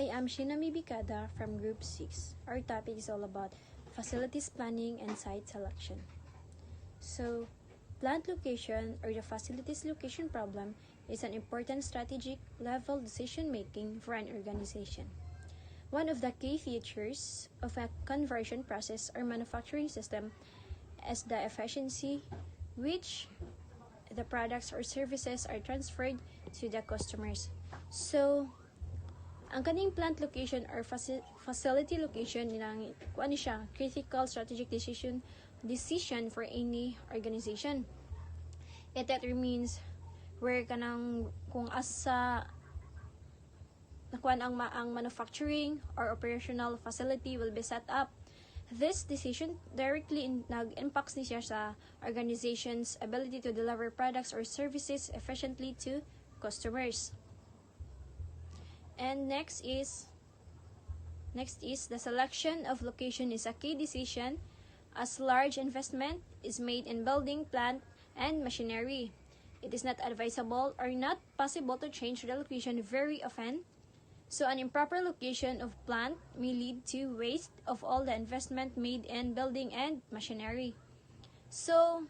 I am Shinami Bicada from Group 6. Our topic is all about facilities planning and site selection. So, plant location or the facilities location problem is an important strategic level decision making for an organization. One of the key features of a conversion process or manufacturing system is the efficiency which the products or services are transferred to the customers. So, ang kaning plant location or facility location nilang kuan siya critical strategic decision for any organization. It determines where kanang kung asa nakuan ang manufacturing or operational facility will be set up. This decision directly nag-impacts ni siya sa organization's ability to deliver products or services efficiently to customers. And next is the selection of location is a key decision as large investment is made in building plant and machinery. It is not advisable or not possible to change the location very often. So an improper location of plant may lead to waste of all the investment made in building and machinery. So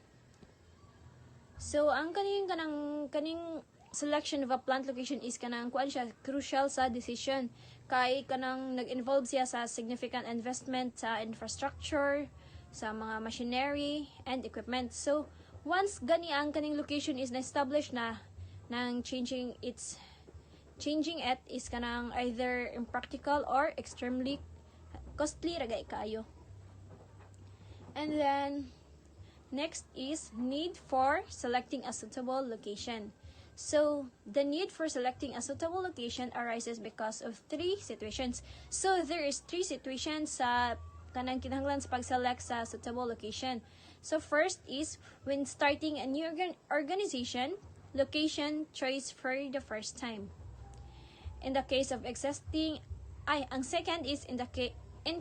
ang kaning selection of a plant location is kanang kuan siya crucial sa decision kay kanang nag-involve siya sa significant investment sa infrastructure, sa mga machinery and equipment. So once gani ang kaning location is na-establish na nang changing it is kanang either impractical or extremely costly ragay kayo. And then next is need for selecting a suitable location. So, the need for selecting a suitable location arises because of three situations. So, there is three situations sa kanang kinahanglan sa pag-select sa suitable location. So, first is when starting a new organization, location choice for the first time. In the case of ang second is in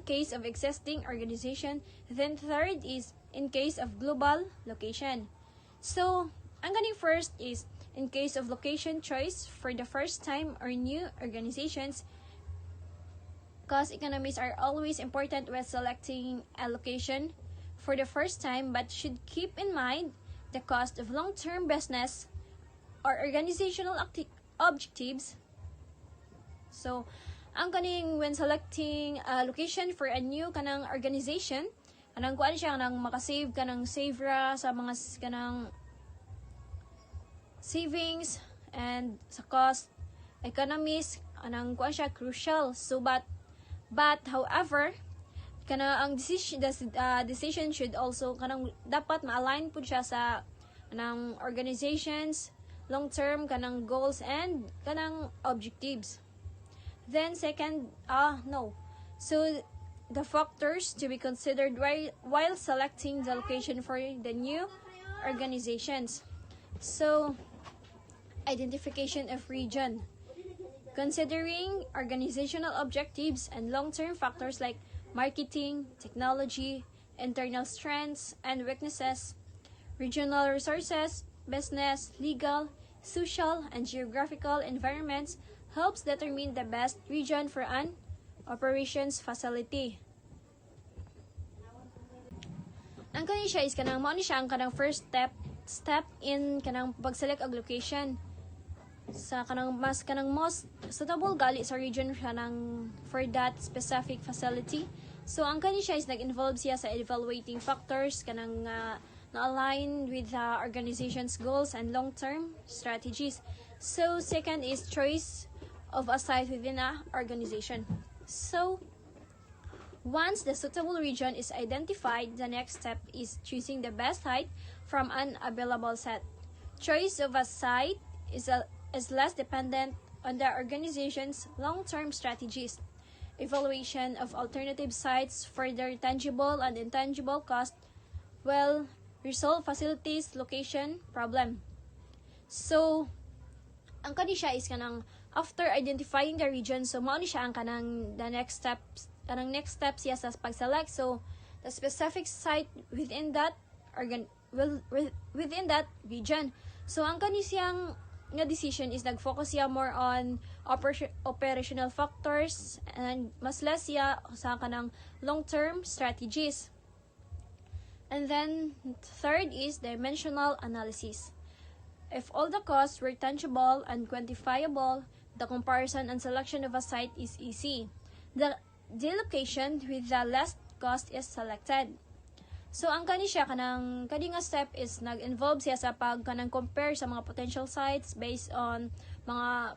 case of existing organization, then third is in case of global location. So, ang ganing first is in case of location choice for the first time or new organizations. Cost economies are always important when selecting a location for the first time, but should keep in mind the cost of long-term business or organizational objectives. So, ang kaning when selecting a location for a new kanang organization, kanang kuan siya kanang makasave kanang savra sa mga kanang savings and sa cost economies anang kuan siya crucial. So but however ang decision should also kanang dapat ma-align pud siya sa kanang organizations long-term kanang goals and kanang objectives. Then second, so the factors to be considered while selecting the location for the new organizations. So, identification of region. Considering organizational objectives and long-term factors like marketing, technology, internal strengths and weaknesses, regional resources, business, legal, social, and geographical environments helps determine the best region for an operations facility. Ang kanin siya is kanang mao ni siya ang kanang first step in kanang pag-select og location sa kanang most suitable gali sa region kanang for that specific facility. So ang kani siya is nag-involve siya sa evaluating factors kanang na-align with the organization's goals and long-term strategies. So second is choice of a site within a organization. So once the suitable region is identified, the next step is choosing the best site from an available set. Choice of a site is less dependent on the organization's long-term strategies. Evaluation of alternative sites for their tangible and intangible cost will resolve facilities location problem. So, ang kani siya is kanang after identifying the region, so mao ni siya ang kanang the next steps siya sa pag-select. So, the specific site within that region. So, ang kani siyang nga decision is nag-focus siya more on operational factors and mas less siya sa kanang long-term strategies. And then third is dimensional analysis. If all the costs were tangible and quantifiable, the comparison and selection of a site is easy. The location with the least cost is selected. So ang kani nga step is nag-involve siya sa kanang compare sa mga potential sites based on mga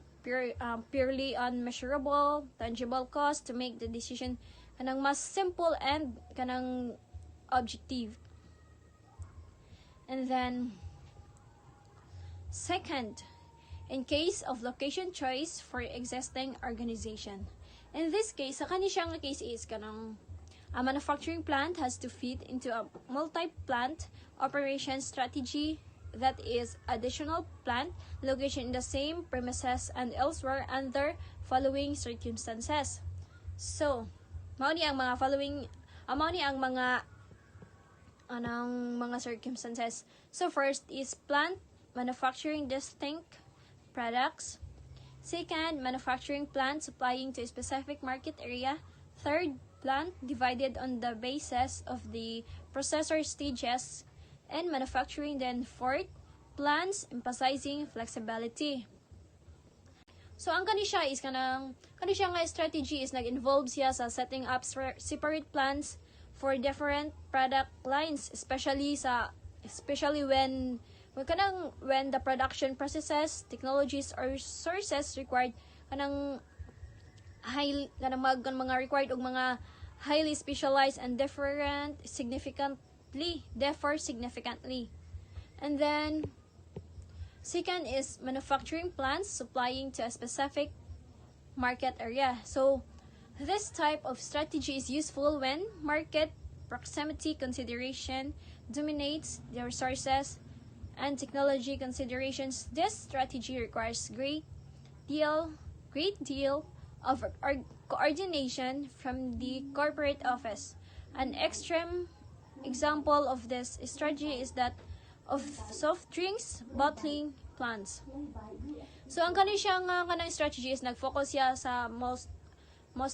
purely unmeasurable, tangible cost to make the decision kanang mas simple and kanang objective. And then second, in case of location choice for existing organization. In this case, sa kaniyang case is kanang a manufacturing plant has to fit into a multi-plant operation strategy that is additional plant location in the same premises and elsewhere under following circumstances. So, mao ni ang mga circumstances. So first is plant manufacturing distinct products. Second, manufacturing plant supplying to a specific market area. Third, plant divided on the basis of the processor stages and manufacturing. Then fourth, plants emphasizing flexibility. So ang kani siya nga strategy is nag-involve siya sa setting up separate plants for different product lines, especially when the production processes, technologies or sources required mga required og mga highly specialized and differ significantly. And then second is manufacturing plants supplying to a specific market area. So this type of strategy is useful when market proximity consideration dominates the resources and technology considerations. This strategy requires great deal of coordination from the corporate office. An extreme example of this strategy is that of soft drinks bottling plants. So ang kanang strategy is nag-focus siya sa most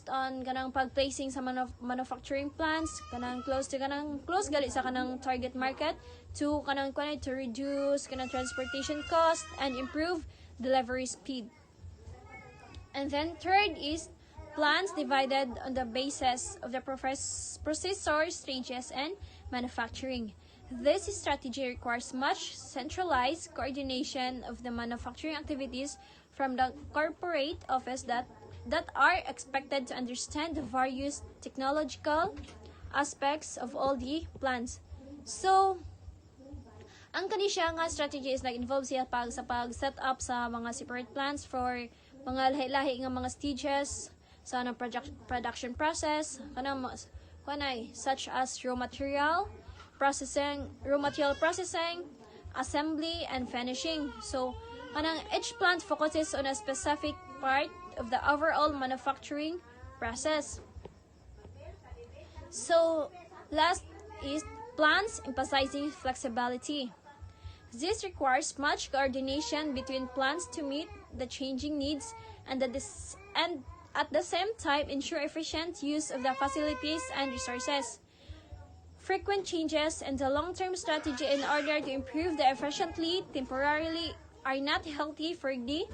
on kanang pag-placing sa manufacturing plants close gali sa kanang target market to reduce transportation cost and improve delivery speed. And then third is plants divided on the basis of the processor stages and manufacturing. This strategy requires much centralized coordination of the manufacturing activities from the corporate office that are expected to understand the various technological aspects of all the plants. So, ang kaniyang strategy is nag-involve siya sa pag-set up sa mga separate plants for mga lahi-lahi nga mga stages sa production process such as raw material processing, assembly and finishing. So each plant focuses on a specific part of the overall manufacturing process. So last is plants emphasizing flexibility. This requires much coordination between plants to meet the changing needs and at the same time ensure efficient use of the facilities and resources. Frequent changes in the long-term strategy in order to improve the efficiently temporarily are not healthy for the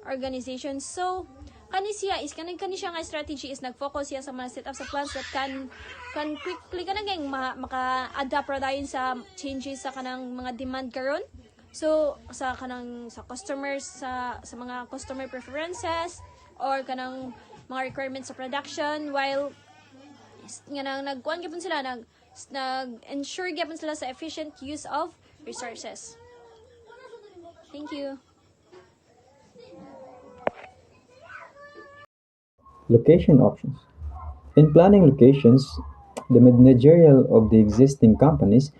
organization. So, kani siya nga strategy is nag-focus siya sa mga setup sa plants that can quickly maka-adapt ra dayon sa changes sa kanang mga demand karon. So, sa customers sa mga customer preferences or kanang mga requirements sa production while nagkuan gyapon sila nag-ensure gyapon sila sa efficient use of resources. Thank you. Location options. In planning locations, the managerial of the existing companies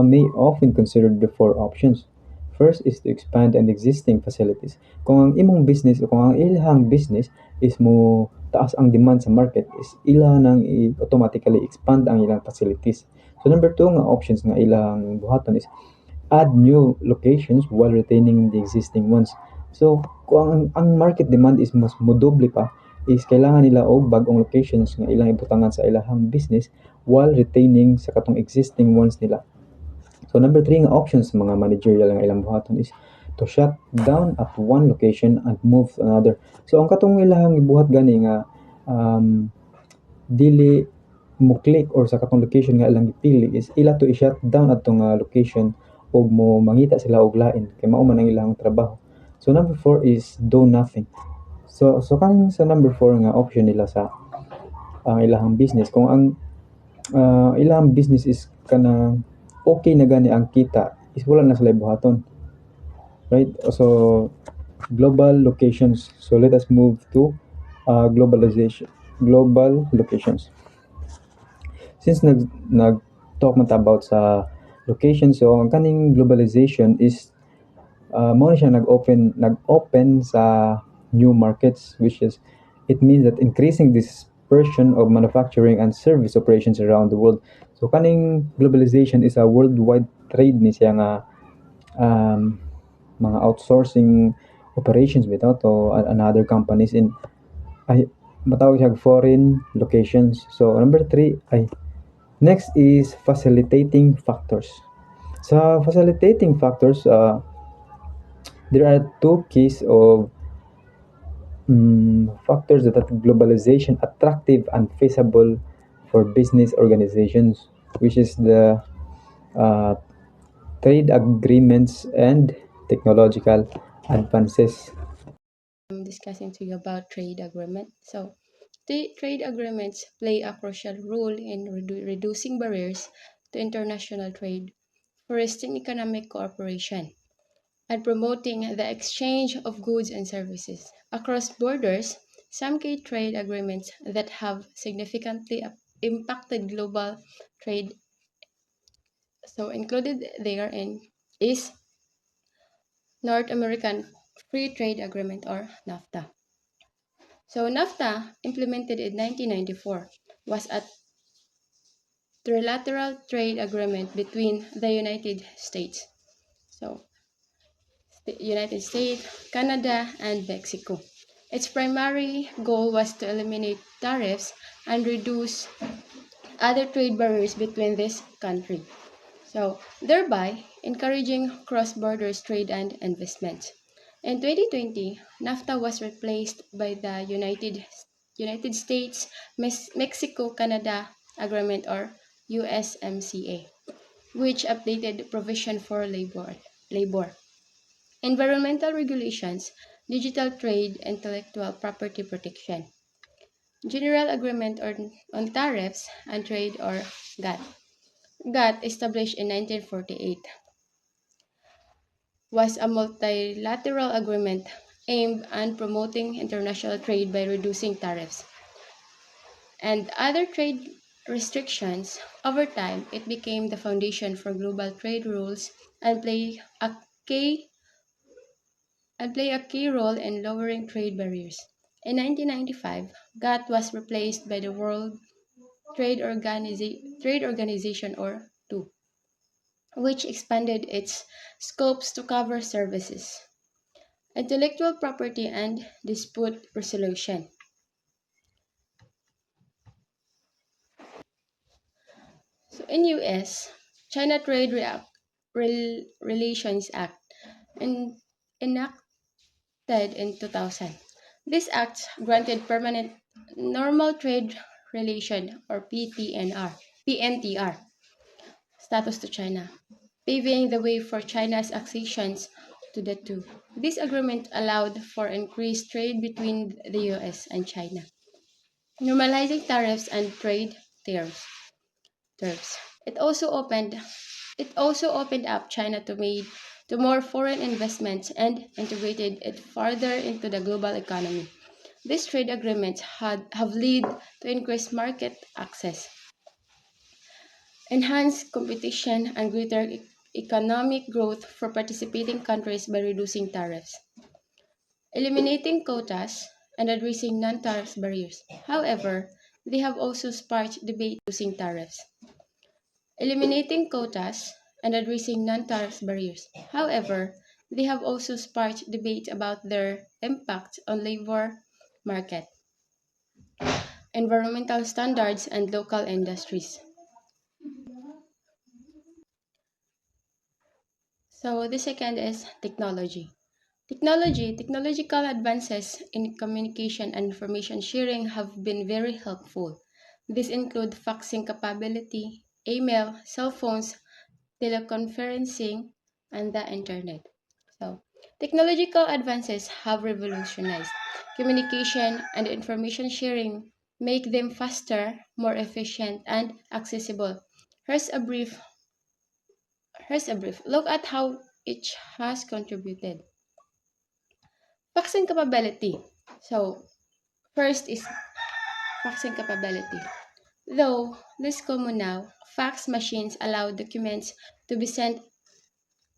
may often consider the four options. First is to expand an existing facilities. Kung ang imong business o kung ang ilang business is mo taas ang demand sa market is ila nang automatically expand ang ilang facilities. So number 2 nga options nga ilang buhaton is add new locations while retaining the existing ones. So, kung ang market demand is mas modoble pa, is kailangan nila og bag-ong locations nga ilang ibutangan sa ilahang business while retaining sa katong existing ones nila. So number three nga options sa mga managerial nga ilang buhaton is to shut down at one location and move to another. So ang katong ilahang ibuhat gani nga dili mo click or sa katong location nga ilang gipili is ila to i-shut down atong location ug mo mangita sila og lain kay mao man ang ilang trabaho. So number four is do nothing. So kan sa number four nga option nila sa ang ilahang business kung ang ilahang business is kanang okay na gani ang kita is wala na sila buhaton, right? So global locations, so let us move to global locations. Since nag talk man ta about sa location, so ang kaning globalization is mo na siya nag-open sa new markets, which is it means that increasing dispersion of manufacturing and service operations around the world. So kaning globalization is a worldwide trade ni siya nga mga outsourcing operations bitaw to another companies in ay matawag siya foreign locations. So number three ay next is facilitating factors. Sa facilitating factors, there are two keys of factors that are globalization attractive and feasible for business organizations, which is the uh, trade agreements and technological advances. I'm discussing to you about trade agreement. So, the trade agreements play a crucial role in reducing barriers to international trade, fostering economic cooperation, and promoting the exchange of goods and services across borders. Some key trade agreements that have significantly impacted global trade, so included therein is North American Free Trade Agreement or NAFTA. So NAFTA, implemented in 1994, was a trilateral trade agreement between the United States. So the United States, Canada, and Mexico. Its primary goal was to eliminate tariffs and reduce other trade barriers between this country. So thereby encouraging cross-border trade and investment. In 2020, NAFTA was replaced by the United States Mexico-Canada Agreement or USMCA, which updated provision for labor, environmental regulations, digital trade, intellectual property protection, General Agreement on Tariffs and Trade or GATT. GATT, established in 1948, was a multilateral agreement aimed at promoting international trade by reducing tariffs and other trade restrictions. Over time, it became the foundation for global trade rules and play a key role in lowering trade barriers. In 1995, GATT was replaced by the World Trade Organization or TO, which expanded its scopes to cover services, intellectual property, and dispute resolution. So in US, China Relations Act and enacted in 2000. This act granted permanent normal trade relation or PNTR status to China, paving the way for China's accessions to the two. This agreement allowed for increased trade between the US and China, normalizing tariffs and trade terms. It also opened up China to more foreign investments and integrated it further into the global economy. These trade agreements have led to increased market access, enhanced competition, and greater economic growth for participating countries by reducing tariffs, eliminating quotas, and addressing non-tariff barriers. However, they have also sparked debate using tariffs, eliminating quotas, and addressing non-tariff barriers. However, they have also sparked debate about their impact on labor market, environmental standards, and local industries. So the second is technology. Technological advances in communication and information sharing have been very helpful. These include faxing capability, email, cell phones, teleconferencing, and the internet. So, technological advances have revolutionized communication and information sharing, make them faster, more efficient, and accessible. Here's a brief look at how each has contributed. Faxing capability. So, first is faxing capability. Though less common now, fax machines allow documents to be sent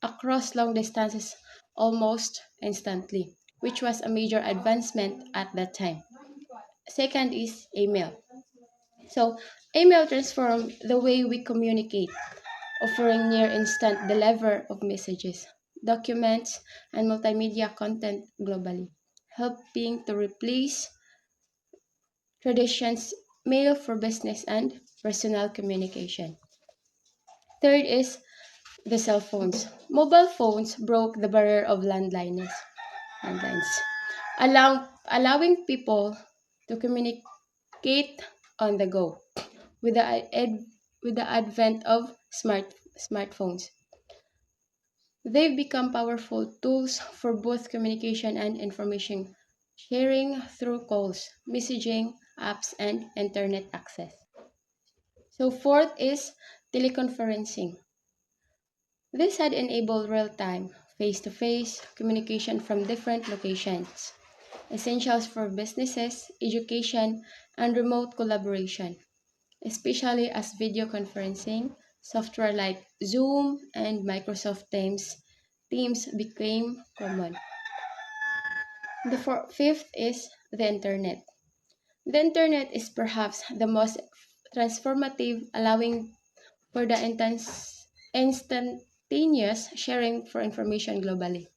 across long distances almost instantly, which was a major advancement at that time. Second is email. So, email transformed the way we communicate, offering near instant delivery of messages, documents, and multimedia content globally, helping to replace traditions mail for business and personal communication. Third is the cell phones. Mobile phones broke the barrier of landlines, allowing people to communicate on the go. With with the advent of smartphones, they've become powerful tools for both communication and information sharing through calls, messaging, apps, and internet access. So fourth is teleconferencing. This had enabled real-time, face-to-face communication from different locations, essentials for businesses, education, and remote collaboration, especially as video conferencing software like Zoom and Microsoft Teams became common. The fifth is the internet. The internet is perhaps the most transformative, allowing for the instantaneous sharing for information globally,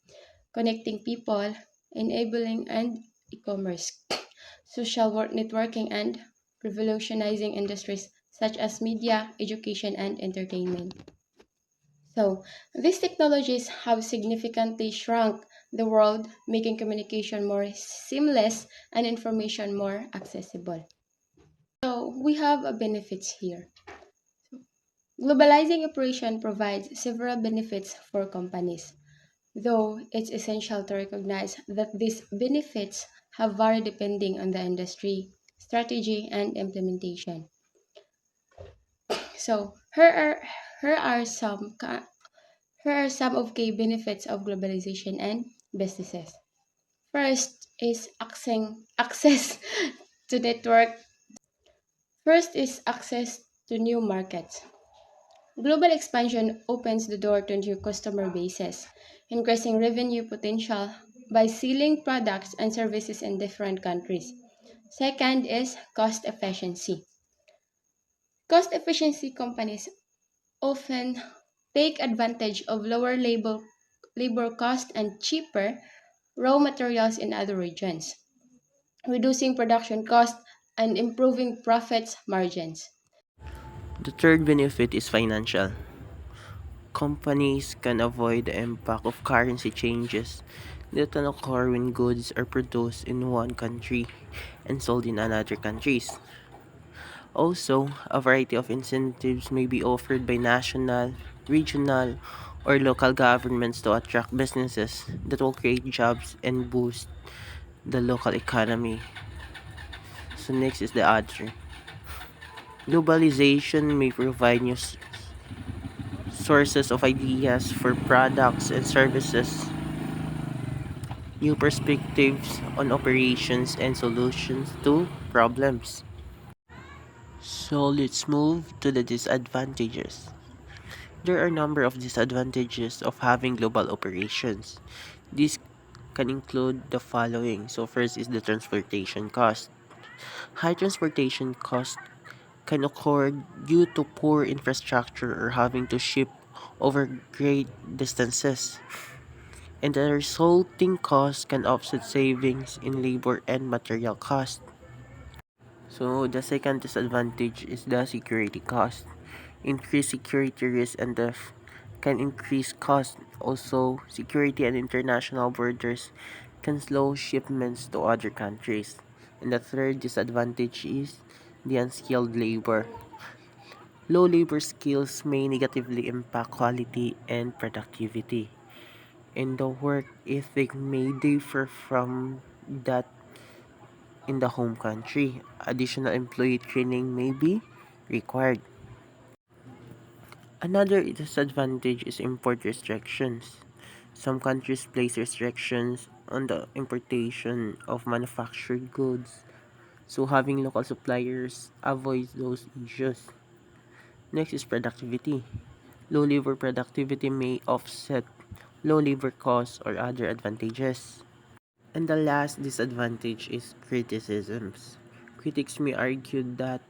connecting people, enabling and e-commerce, networking, and revolutionizing industries such as media, education, and entertainment. So, these technologies have significantly shrunk the world, making communication more seamless and information more accessible. So, we have a benefits here. Globalizing operation provides several benefits for companies, though it's essential to recognize that these benefits have varied depending on the industry, strategy, and implementation. So, here are here are some of key benefits of globalization and businesses. First is access to network. First is access to new markets. Global expansion opens the door to new customer bases, increasing revenue potential by selling products and services in different countries. Second is cost efficiency. Cost efficiency companies often take advantage of lower labor cost and cheaper raw materials in other regions, reducing production costs and improving profits margins. The third benefit is financial. Companies can avoid the impact of currency changes that can occur when goods are produced in one country and sold in another countries. Also, a variety of incentives may be offered by national, regional, or local governments to attract businesses that will create jobs and boost the local economy. So next is the other. Globalization may provide new sources of ideas for products and services, new perspectives on operations and solutions to problems. So let's move to the disadvantages. There are a number of disadvantages of having global operations. These can include the following. So first is the transportation cost. High transportation cost can occur due to poor infrastructure or having to ship over great distances. and the resulting cost can offset savings in labor and material cost. So the second disadvantage is the security cost. Increased security risk and theft can increase cost. Also, security and international borders can slow shipments to other countries. And the third disadvantage is the unskilled labor. Low labor skills may negatively impact quality and productivity, and the work ethic may differ from that in the home country. Additional employee training may be required. Another disadvantage is import restrictions. Some countries place restrictions on the importation of manufactured goods, so having local suppliers avoids those issues. Next is productivity. Low labor productivity may offset low labor costs or other advantages. And the last disadvantage is criticisms. Critics may argue that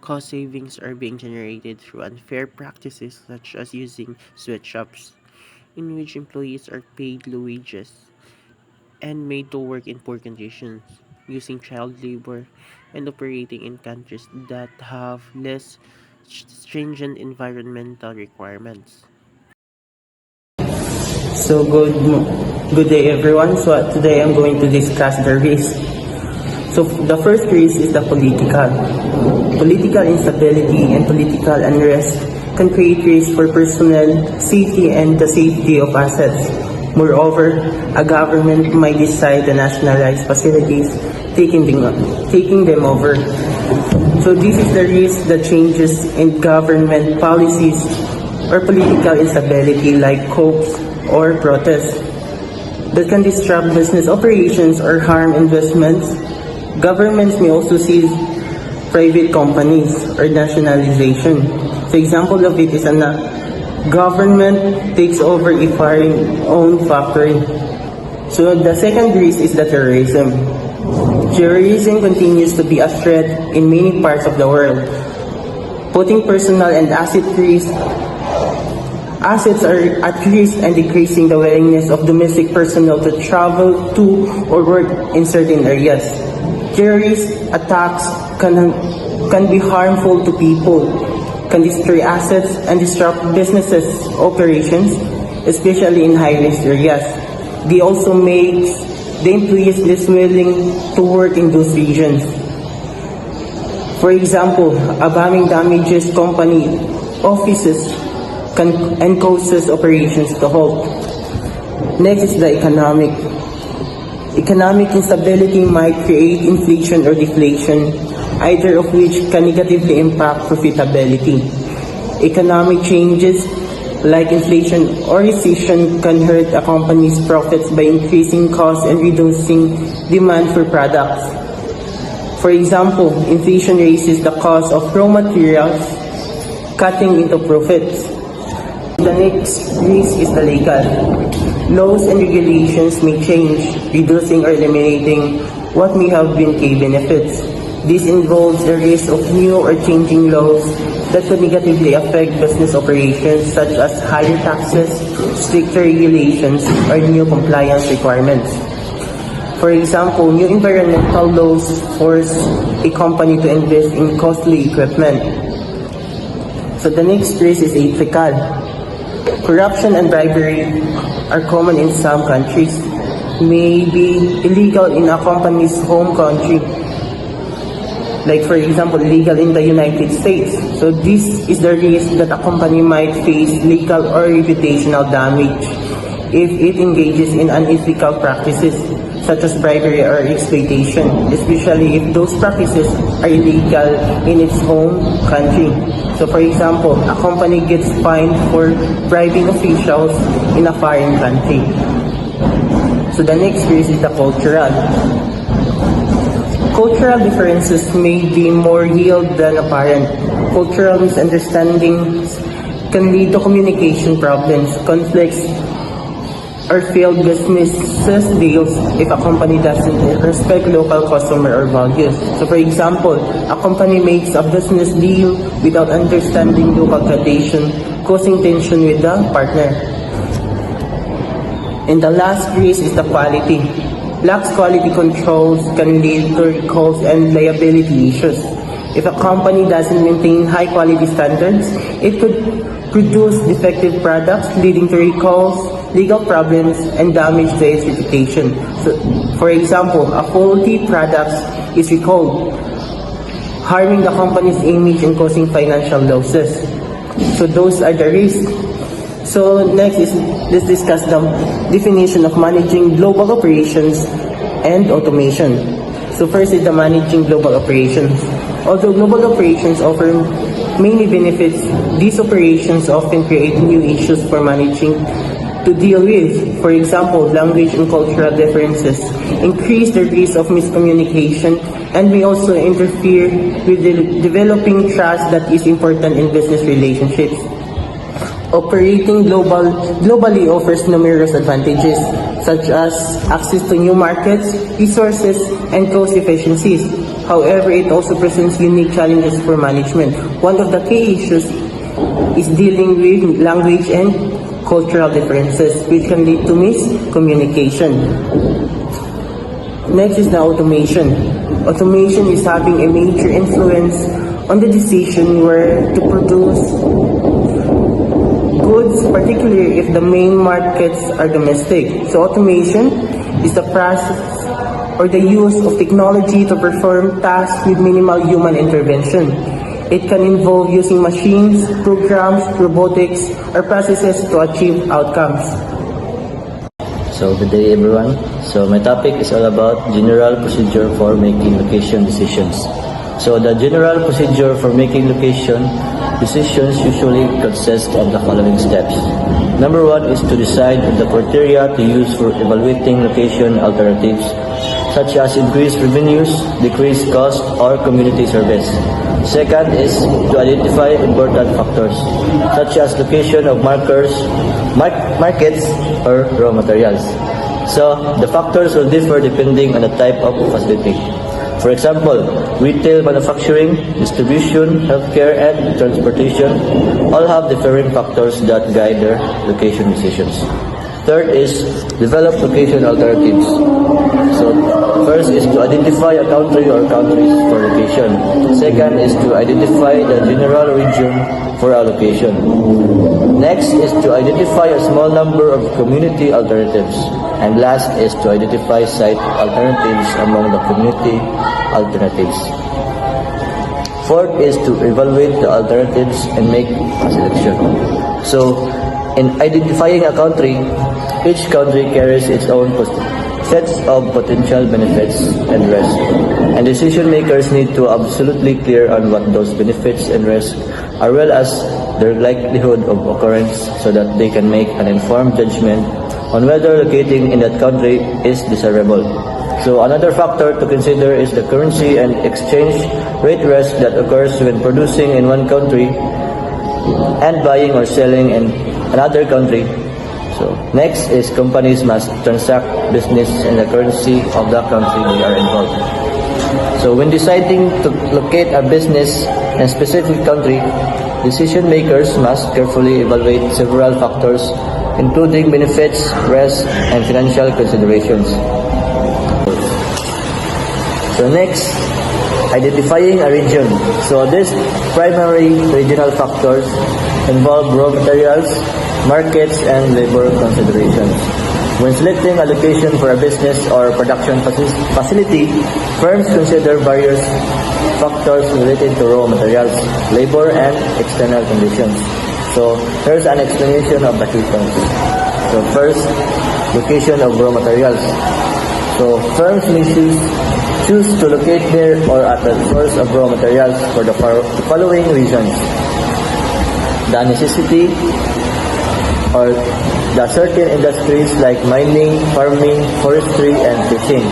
cost savings are being generated through unfair practices such as using sweatshops, in which employees are paid low wages and made to work in poor conditions, using child labor, and operating in countries that have less stringent environmental requirements. So good day everyone. So today I'm going to discuss the risk. So the first risk is the political. Political instability and political unrest can create risk for personnel safety and the safety of assets. Moreover, a government might decide to nationalize facilities, taking them over. So this is the risk that changes in government policies or political instability like coups or protests that can disrupt business operations or harm investments. Governments may also seize private companies or nationalization. So example of it is a government takes over a foreign-owned factory. So the second risk is the terrorism. Terrorism continues to be a threat in many parts of the world, putting personal and asset risk. Assets are at risk and decreasing the willingness of domestic personnel to travel to or work in certain areas. Terrorist attacks can be harmful to people, can destroy assets and disrupt businesses' operations, especially in high-risk areas. They also make the employees less willing to work in those regions. For example, a bombing damages company offices and causes operations to halt. Next is the economic. Economic instability might create inflation or deflation, either of which can negatively impact profitability. Economic changes like inflation or recession can hurt a company's profits by increasing costs and reducing demand for products. For example, inflation raises the cost of raw materials, cutting into profits. The next risk is the legal. Laws and regulations may change, reducing or eliminating what may have been key benefits. This involves the risk of new or changing laws that could negatively affect business operations, such as higher taxes, stricter regulations, or new compliance requirements. For example, new environmental laws force a company to invest in costly equipment. So the next risk is ethical. Corruption and bribery are common in some countries, may be illegal in a company's home country, like for example illegal in the United States. So this is the risk that a company might face legal or reputational damage if it engages in unethical practices such as bribery or exploitation, especially if those practices are illegal in its home country. So for example, a company gets fined for bribing officials in a foreign country. So the next risk is the cultural. Cultural differences may be more real than apparent. Cultural misunderstandings can lead to communication problems, conflicts, or failed businesses deals if a company doesn't respect local customer or values. So for example, a company makes a business deal without understanding local tradition, causing tension with the partner. And the last risk is the quality. Lax quality controls can lead to recalls and liability issues. If a company doesn't maintain high quality standards, it could produce defective products leading to recalls, legal problems, and damage to its reputation. So, for example, a faulty product is recalled, harming the company's image and causing financial losses. So those are the risks. So next is let's discuss the definition of managing global operations and automation. So first is the managing global operations. Although global operations offer many benefits, these operations often create new issues for managing to deal with. For example, language and cultural differences increase the risk of miscommunication and may also interfere with the developing trust that is important in business relationships. Operating globally offers numerous advantages, such as access to new markets, resources, and cost efficiencies. However, it also presents unique challenges for management. One of the key issues is dealing with language and cultural differences, which can lead to miscommunication. Next is the automation. Automation is having a major influence on the decision where to produce goods, particularly if the main markets are domestic. So automation is the process or the use of technology to perform tasks with minimal human intervention. It can involve using machines, programs, robotics, or processes to achieve outcomes. So good day everyone. So my topic is all about general procedure for making location decisions. So the general procedure for making location decisions usually consist of the following steps. Number one is to decide on the criteria to use for evaluating location alternatives, such as increased revenues, decreased cost, or community service. Second is to identify important factors, such as location of markets, or raw materials. So the factors will differ depending on the type of facility. For example, retail, manufacturing, distribution, healthcare, and transportation all have differing factors that guide their location decisions. Third is develop location alternatives. So first is to identify a country or countries for location. Second is to identify the general region for allocation. Next is to identify a small number of community alternatives. And last is to identify site alternatives among the community alternatives. Fourth is to evaluate the alternatives and make a selection. So in identifying a country, each country carries its own sets of potential benefits and risks, and decision makers need to absolutely clear on what those benefits and risks as well as their likelihood of occurrence so that they can make an informed judgment on whether locating in that country is desirable. So another factor to consider is the currency and exchange rate risk that occurs when producing in one country and buying or selling in another country. So next is companies must transact business in the currency of the country they are involved. So when deciding to locate a business in a specific country, decision makers must carefully evaluate several factors, including benefits, risks, and financial considerations. So next, identifying a region. So these primary regional factors involve raw materials, markets, and labor considerations. When selecting a location for a business or production facility, firms consider various factors related to raw materials, labor, and external conditions. So here's an explanation of the key points. So first, location of raw materials. So firms may choose to locate near or at the source of raw materials for the following reasons: the necessity or the certain industries like mining, farming, forestry, and fishing.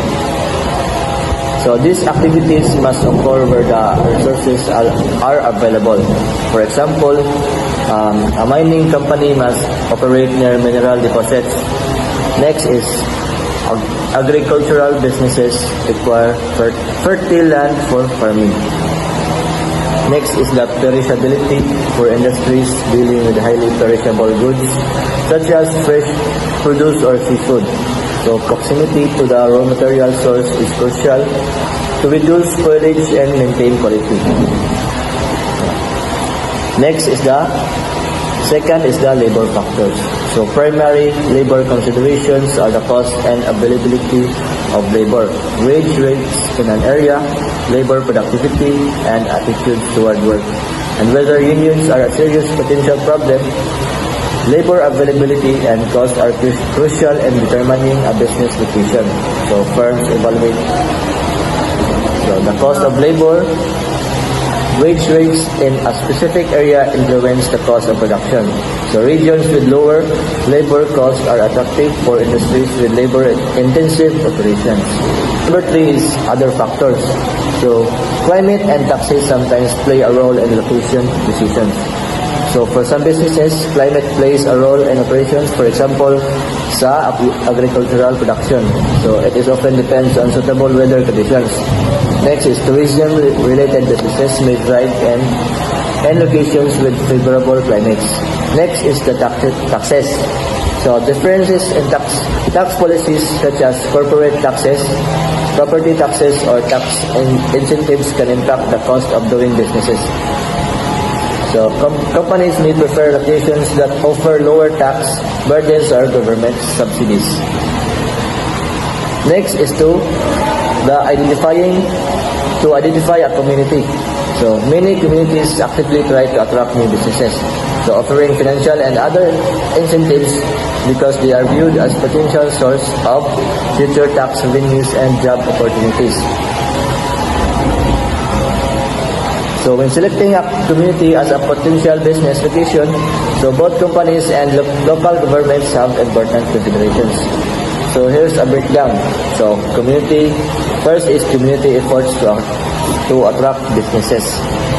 So these activities must occur where the resources are available. For example, a mining company must operate near mineral deposits. Next is agricultural businesses require fertile land for farming. Next is the perishability for industries dealing with highly perishable goods, such as fresh produce or seafood. So proximity to the raw material source is crucial to reduce spoilage and maintain quality. Next is the second is the labor factors. So primary labor considerations are the cost and availability of labor, wage rates in an area, labor productivity, and attitudes toward work. And whether unions are a serious potential problem, labor availability and cost are crucial in determining a business location. So firms evaluate the cost of labor. Wage rates in a specific area influence the cost of production. So regions with lower labor costs are attractive for industries with labor-intensive operations. Number 3 is other factors. So climate and taxes sometimes play a role in location decisions. So for some businesses, climate plays a role in operations. For example, sa agricultural production. So it is often depends on suitable weather conditions. Next is tourism-related businesses may thrive in locations with favorable climates. Next is the taxes. So differences in tax policies such as corporate taxes, property taxes, or tax incentives can impact the cost of doing businesses. So companies may prefer locations that offer lower tax burdens or government subsidies. Next is to identify a community. So many communities actively try to attract new businesses, so offering financial and other incentives because they are viewed as potential source of future tax revenues and job opportunities. So when selecting a community as a potential business location, so both companies and local governments have important considerations. So here's a breakdown. So first is community efforts to attract businesses.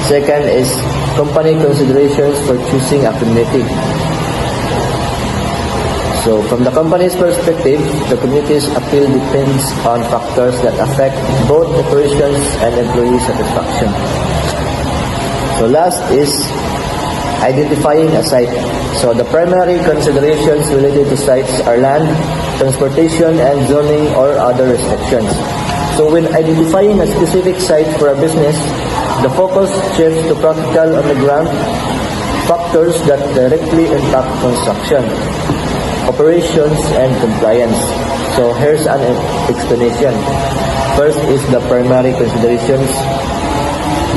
Second is company considerations for choosing a community. So from the company's perspective, the community's appeal depends on factors that affect both operations and employee satisfaction. So last is identifying a site. So the primary considerations related to sites are land, transportation, and zoning or other restrictions. So when identifying a specific site for a business, the focus shifts to practical on-the-ground factors that directly impact construction, operations, and compliance. So here's an explanation. First is the primary considerations.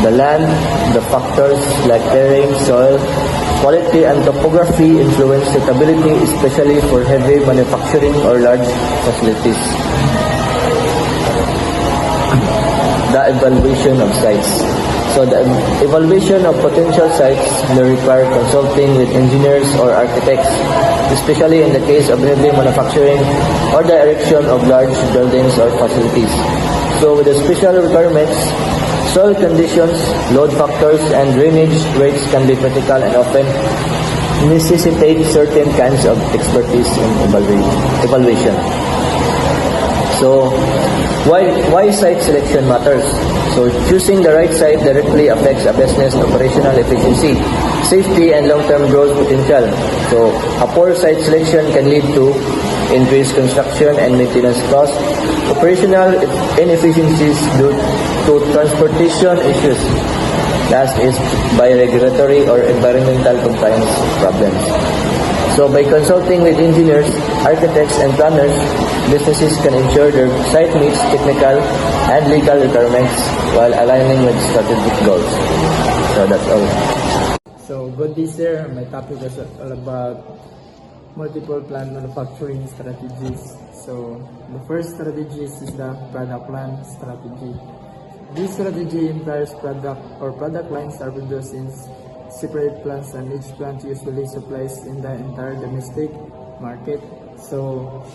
The land, the factors like terrain, soil, quality, and topography influence suitability, especially for heavy manufacturing or large facilities. The evaluation of sites. So the evaluation of potential sites may require consulting with engineers or architects, especially in the case of heavy manufacturing or the erection of large buildings or facilities. So with the special requirements, soil conditions, load factors, and drainage rates can be critical and often necessitate certain kinds of expertise in evaluation. So, why site selection matters? So, choosing the right site directly affects a business operational efficiency, safety, and long-term growth potential. So, a poor site selection can lead to increased construction and maintenance costs, operational inefficiencies due to transportation issues. Last is by regulatory or environmental compliance problems. So by consulting with engineers, architects, and planners, businesses can ensure their site meets technical and legal requirements while aligning with strategic goals. So that's all. So good day, sir. My topic is all about multiple plant manufacturing strategies. So the first strategy is the product line strategy. This strategy implies product lines are produced in separate plants, and each plant usually supplies in the entire domestic market. So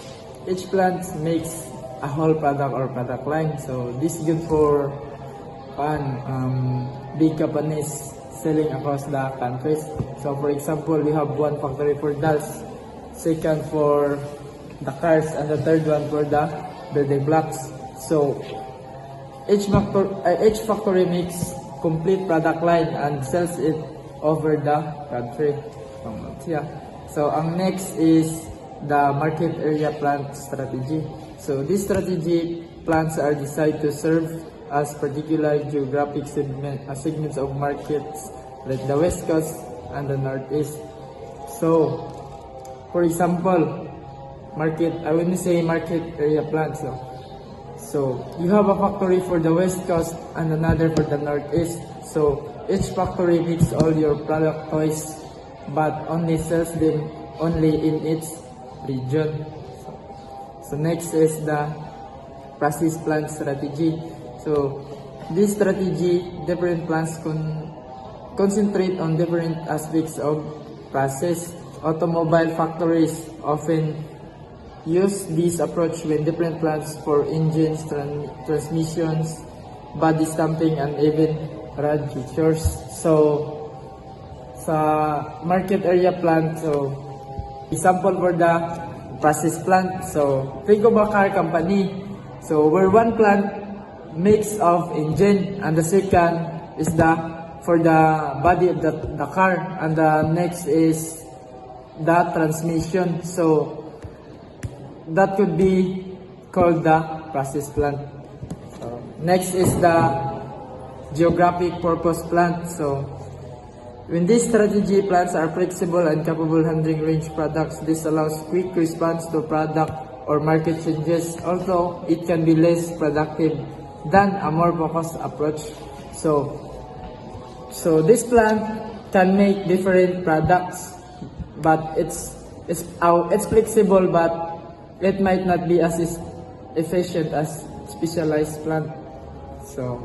each plant makes a whole product or product line. So this is good for big companies selling across the countries. So for example, we have one factory for dolls, second for the cars, and the third one for the building blocks. So each factory makes complete product line and sells it over the country. So ang next is the market area plant strategy. So this strategy plans are designed to serve as particular geographic segments of markets like the West Coast and the Northeast. So, for example, when you say market area plant, so you have a factory for the West Coast and another for the Northeast. So each factory makes all your product toys, but only sells them only in its region. So next is the process plant strategy. So this strategy, different plants concentrate on different aspects of process. Automobile factories often use this approach when different plants for engines, transmissions, body stamping, and even rad features. So sa market area plant, so example for the process plant, so think of a car company. So where one plant makes of engine and the second is for the body of the car, and the next is the transmission. So that could be called the process plant. So next is the geographic purpose plant. So when this strategy, plants are flexible and capable handling range products. This allows quick response to product or market changes, although it can be less productive than a more focused approach. So this plant can make different products, but it's flexible, but it might not be as efficient as specialized plant. So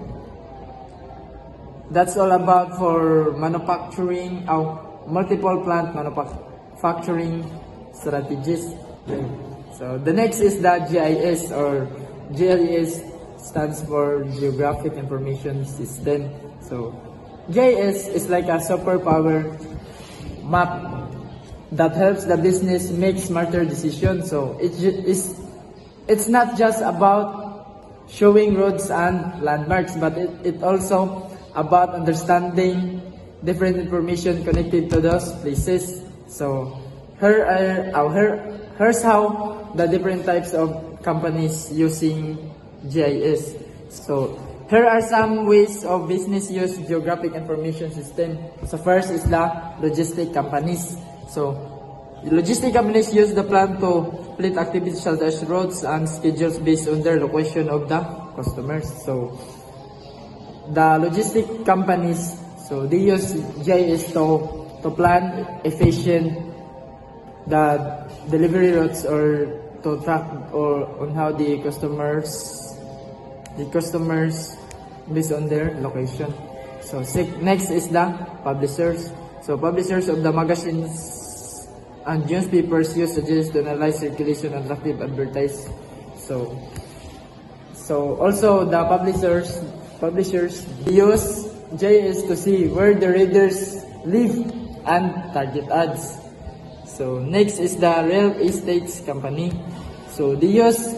that's all about for manufacturing multiple plant manufacturing strategies. So the next is the GIS, or GIS stands for Geographic Information System. So GIS is like a superpower map that helps the business make smarter decisions. So it's not just about showing roads and landmarks, but it also about understanding different information connected to those places. So here's how the different types of companies using GIS. So here are some ways of business use geographic information system. So first is the logistic companies. So the logistic companies use the plan to split activities such as routes and schedules based on their location of the customers. So the logistic companies, so they use GIS to plan efficient the delivery routes, or to track or on how the customers based on their location. So next is the publishers. So publishers of the magazines and newspapers use GIS to analyze circulation and active advertise. So also the publishers use GIS to see where the readers live and target ads. So next is the real estate company. So they use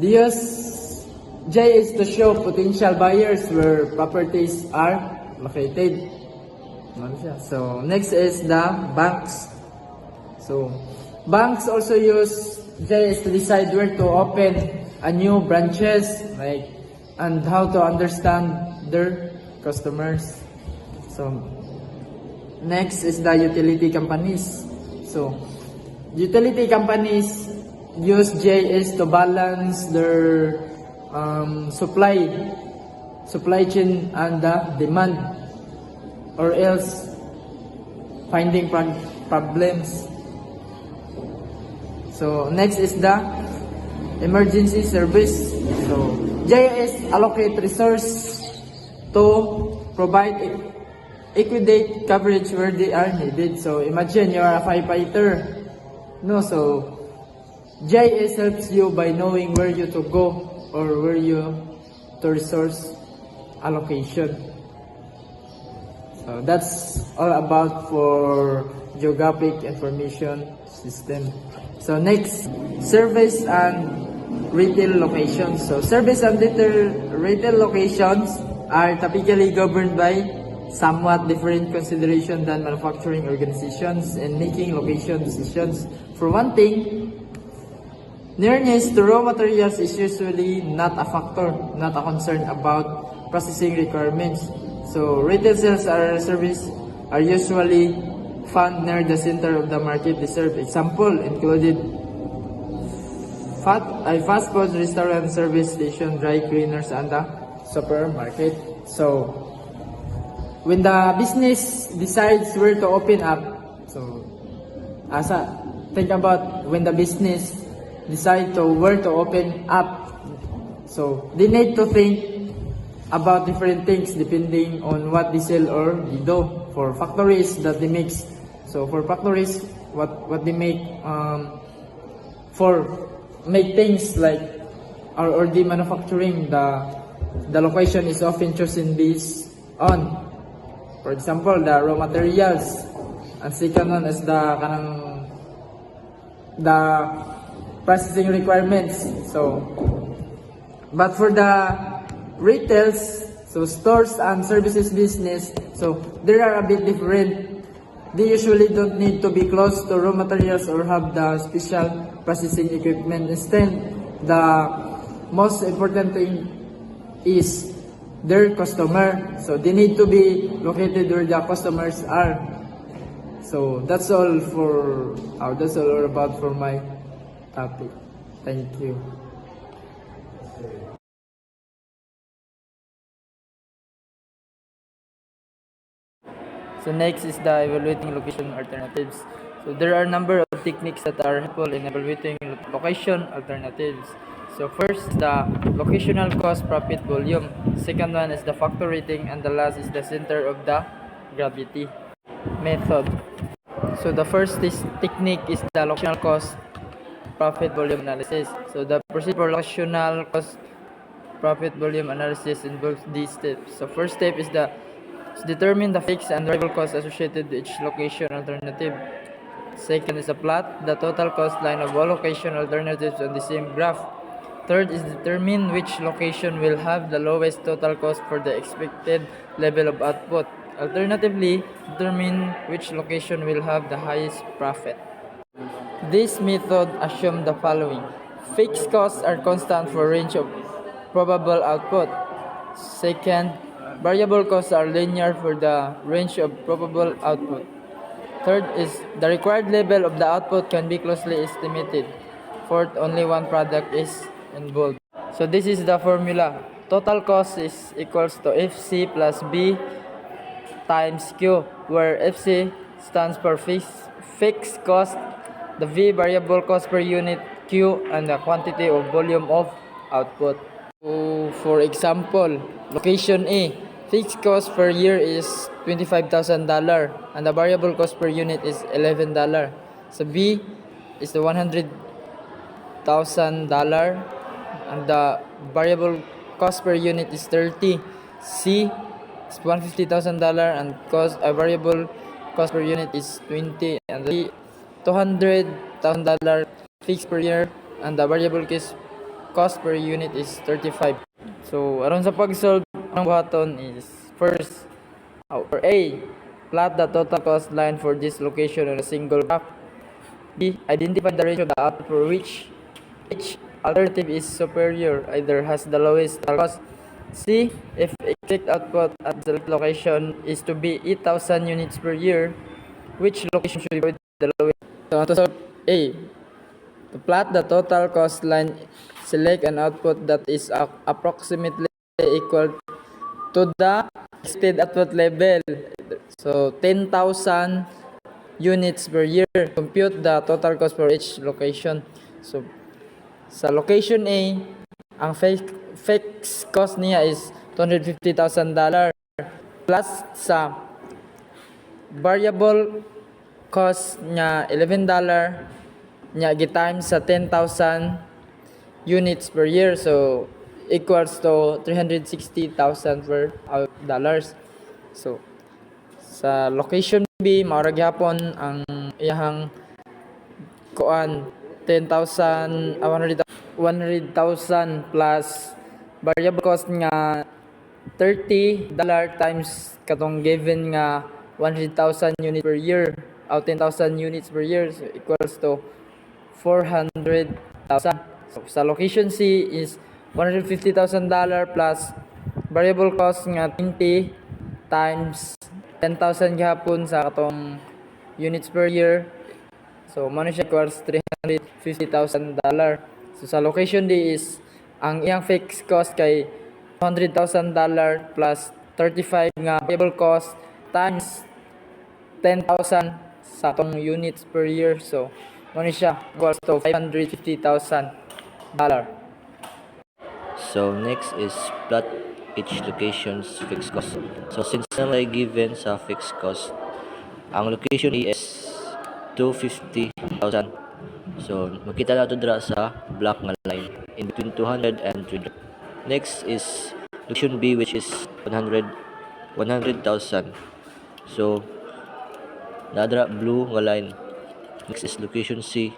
GIS to show potential buyers where properties are located. So next is the banks. So banks also use GIS to decide where to open a new branches, and how to understand their customers. So next is the utility companies. So utility companies use GIS to balance their supply chain and the demand, or else finding problems. So next is the emergency service. So GIS allocate resources to provide equidate coverage where they are needed. So imagine you are a firefighter. So GIS helps you by knowing where you to go, or where you to resource allocation. So that's all about for geographic information system. So next, service and retail locations. So service and retail locations are typically governed by somewhat different consideration than manufacturing organizations and making location decisions. For one thing, nearness to raw materials is usually not a factor, not a concern about processing requirements. So retail sales or service are usually found near the center of the market they serve. Example included fast food restaurant, service station, dry cleaners, and the supermarket. So when the business decides where to open up, so think about when the business decide to where to open up. So they need to think about different things depending on what they sell or they do. For factories that they make, so for factories, what they make for make things like or the manufacturing, the location is often chosen based on, for example, the raw materials, and second one is the processing requirements. So but for the retails, so stores and services business, so they are a bit different. They usually don't need to be close to raw materials or have the special processing equipment. Instead, the most important thing is their customer. So they need to be located where the customers are. So that's all about for my topic. Thank you. So next is the evaluating location alternatives. So there are a number of techniques that are helpful in evaluating location alternatives. So first, the locational cost profit volume. Second one is the factor rating, and the last is the center of the gravity method. So the first technique is the locational cost profit volume analysis. So the procedure for locational cost profit volume analysis involves these steps. So first step is to determine the fixed and variable costs associated with each location alternative. Second is to plot the total cost line of all location alternatives on the same graph. Third is determine which location will have the lowest total cost for the expected level of output. Alternatively, determine which location will have the highest profit. This method assumes the following. Fixed costs are constant for range of probable output. Second, variable costs are linear for the range of probable output. Third is the required level of the output can be closely estimated. Fourth, only one product is involved. So this is the formula. Total cost is equals to FC plus B times Q, where FC stands for fixed cost, the V variable cost per unit, Q, and the quantity of volume of output. So for example, location A, fixed cost per year is $25,000 and the variable cost per unit is $11. So B is the $100,000 and the variable cost per unit is 30. C is $150,000 and variable cost per unit is 20, and the $200,000 fixed per year and the variable cost per unit is 35. So aron sa pag-solve, ang buhaton is first, for A, plot the total cost line for this location on a single graph. B, identify the range of the output for which each alternative is superior, either has the lowest cost. C, if exact output at the location is to be 8,000 units per year, which location should be the lowest? So to solve A, to plot the total cost line, select an output that is approximately equal to the expected output level. So 10,000 units per year. Compute the total cost for each location. So sa location A, ang fixed cost niya is $250,000 plus sa variable cost niya $11 niya gitimes sa 10,000 units per year, so equals to $360,000 per dollars. So sa location B, maura gyapon ang iyang kuan 100,000 plus variable cost nga $30 times katong given nga 100,000 units per year, 10,000 units per year, so equals to 400,000. So sa location C is $150,000 plus variable cost nga 20 times 10,000 gihapon sa katong units per year. So money siya equals $350,000. So sa location D is ang iyang fixed cost kay $100,000 plus 35 nga variable cost times 10,000 sa atong units per year. So money siya equals to $550,000. So next is plot each location's fixed cost. So since na may given sa fixed cost, ang location A is 250,000. So makita nato dira sa black nga line in between 200 and 300. Next is location B, which is 100,000. So nadra blue nga line. Next is location C,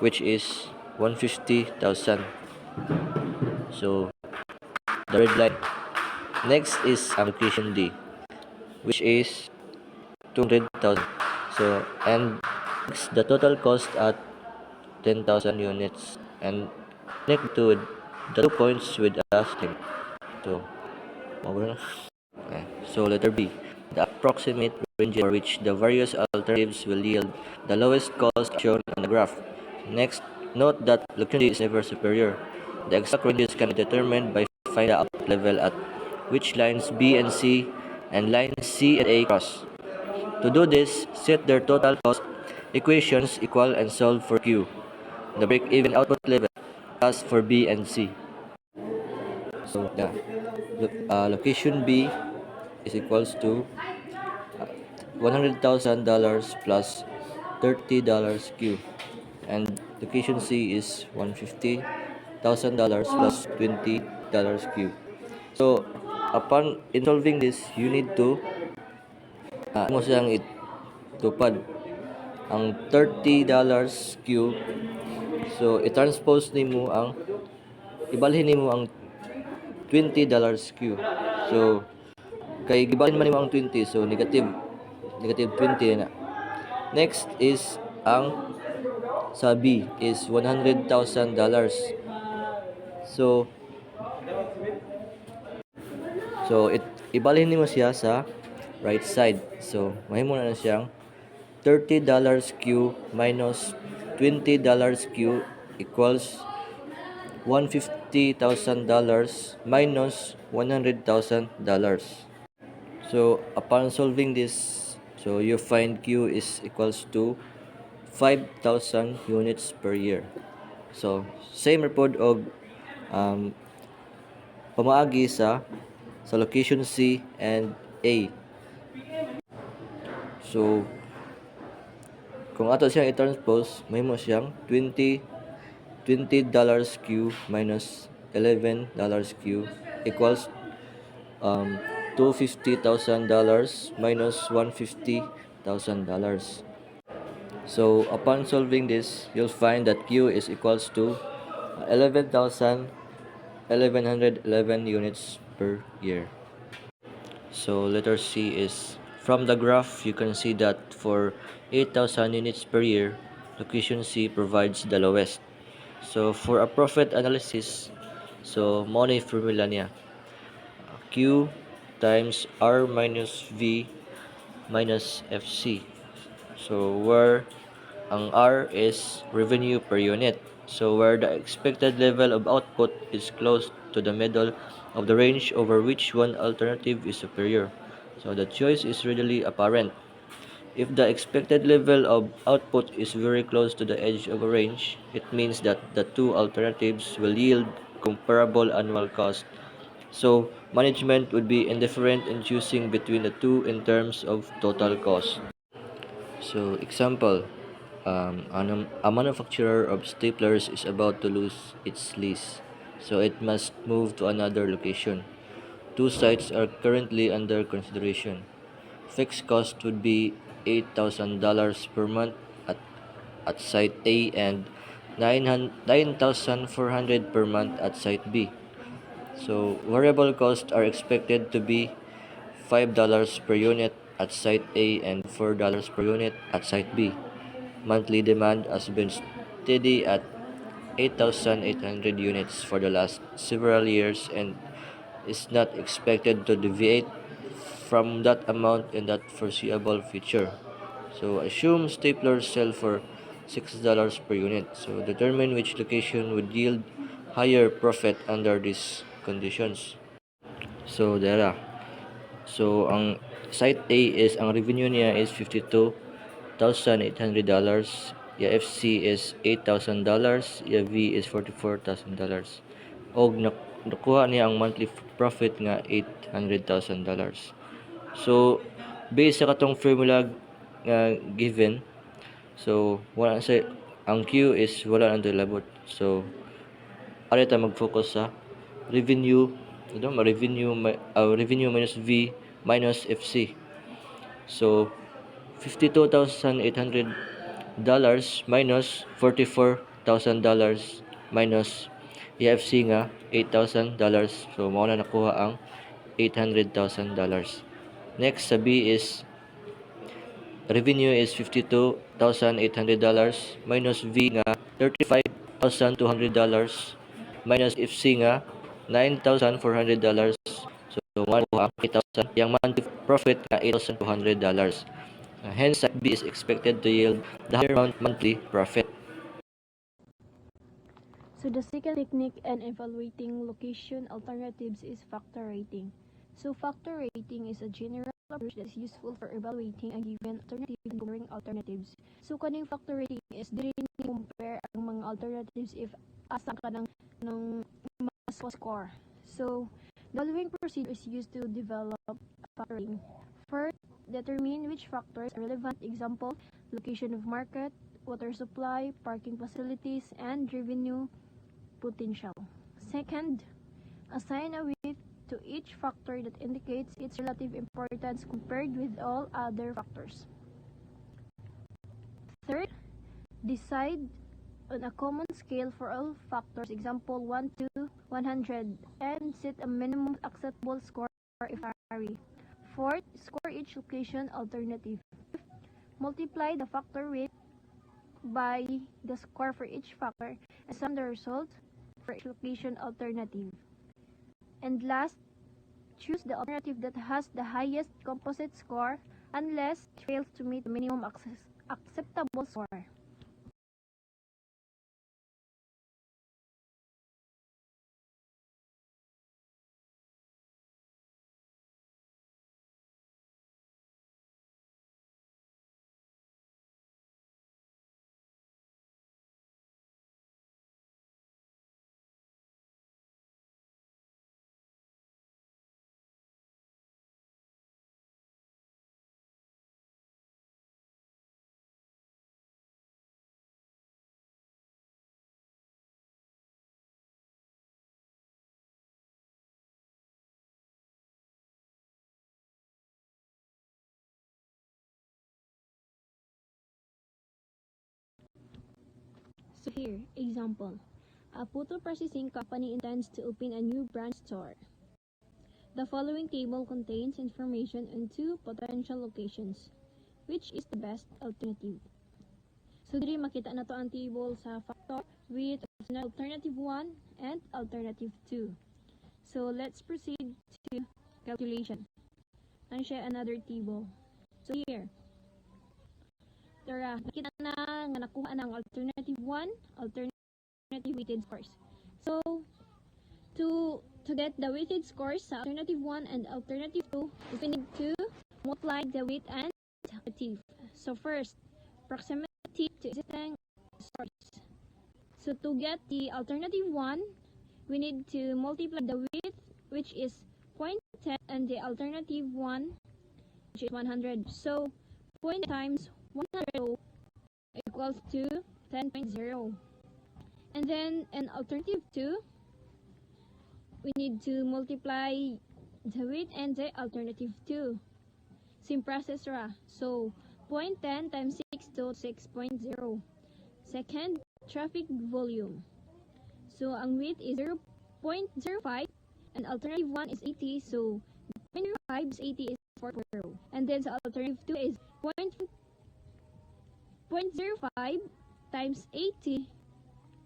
which is 150,000. So the red line. Next is location D, which is 200,000. So and next, the total cost at 10,000 units, and connect to the 2 points with a stem. So over. Okay. So letter B, the approximate range for which the various alternatives will yield the lowest cost shown on the graph. Next, note that location D is never superior. The exact ranges can be determined by finding the output level at which lines B and C and lines C and A cross. To do this, set their total cost equations equal and solve for Q, the break-even output level, as for B and C. So the location B is equals to $100,000 plus $30 Q, and location C is $150,000 plus $20 Q. So upon in solving this, you need to mo siyang itupad ang $30 Q. So i-transpose nimo ang ibalhin nimo ang $20 Q. So kay gibalhin man nimo ang 20, so negative 20 na. Next is ang sa B is $100,000. So ibalhin nimo siya sa right side. So mahimo na siyang $30 Q minus $20 Q equals $150,000 minus $100,000. So upon solving this, so you find Q is equals to 5,000 units per year. So same report og pamaagi sa location C and A. So kung ato siyang i-transpose, mahimo siyang $20 Q minus $11 Q equals $250,000 minus $150,000. So upon solving this, you'll find that Q is equals to 11,111 units per year. So letter C is, from the graph you can see that for 8,000 units per year, location C provides the lowest. So for a profit analysis, so money formula niya, Q times R minus V minus FC. So where ang R is revenue per unit. So where the expected level of output is close to the middle of the range over which one alternative is superior. So the choice is readily apparent. If the expected level of output is very close to the edge of a range, it means that the two alternatives will yield comparable annual cost. So management would be indifferent in choosing between the two in terms of total cost. So example, a manufacturer of staplers is about to lose its lease, so it must move to another location. Two sites are currently under consideration. Fixed cost would be $8,000 per month at site A and $9,400 per month at site B. So variable costs are expected to be $5 per unit at site A and $4 per unit at site B. Monthly demand has been steady at 8,800 units for the last several years and is not expected to deviate from that amount in that foreseeable future. So assume staplers sell for $6 per unit. So determine which location would yield higher profit under these conditions. So there. So ang site A is ang revenue niya is $52,800. Yung FC is $8,000. Yung V is $44,000. Og nakuha niya ang monthly profit nga $800,000. So based sa katong formula nga given, so wala sa ang Q is wala nang labot. So ari ta mag-focus sa revenue, revenue minus V minus FC. So $52,800 minus $44,000 minus EFC nga $8,000. So mao na nakuha ang $800,000. Next sa B is revenue is $52,800 minus V nga $35,200 minus FC nga $9,400. So mao ang 8,000. Yang monthly profit nga $8,200. Hence, site B is expected to yield the higher monthly profit. So the second technique in evaluating location alternatives is factor rating. So factor rating is a general approach that is useful for evaluating a given alternative and comparing alternatives. So kaning factor rating is diri ni compare ang mga alternatives if asa ka ng mas score. So the following procedure is used to develop factor rating. First, determine which factors are relevant. Example, location of market, water supply, parking facilities, and revenue potential. Second, assign a weight to each factor that indicates its relative importance compared with all other factors. Third, decide on a common scale for all factors, example 1 to 100, and set a minimum acceptable score if vary. Fourth, score each location alternative. Fifth, multiply the factor weight by the score for each factor and sum the results for each location alternative. And last, choose the alternative that has the highest composite score unless it fails to meet the minimum acceptable score. So here, example. A photo processing company intends to open a new branch store. The following table contains information on two potential locations. Which is the best alternative? So diri makita na to ang table sa factor with alternative 1 and alternative 2. So let's proceed to calculation. And share another table. So here, tara, nakita na nga nakuha ng alternative 1, alternative weighted scores. So to get the weighted scores sa alternative 1 and alternative 2, we need to multiply the weight and alternative. So first, proximity to existing source. So to get the alternative 1, we need to multiply the width, which is 0.10, and the alternative 1, which is 100. So 0.10 times 100 equals to 10.0. And then in alternative 2, we need to multiply the width and the alternative 2. Same process ra. So 0.10 times 6 to 6.0. Second, traffic volume. So ang width is 0.05 And alternative 1 is 80, so 0.05 is 80 is 4.0. And then sa alternative 2 is 0.05 times 80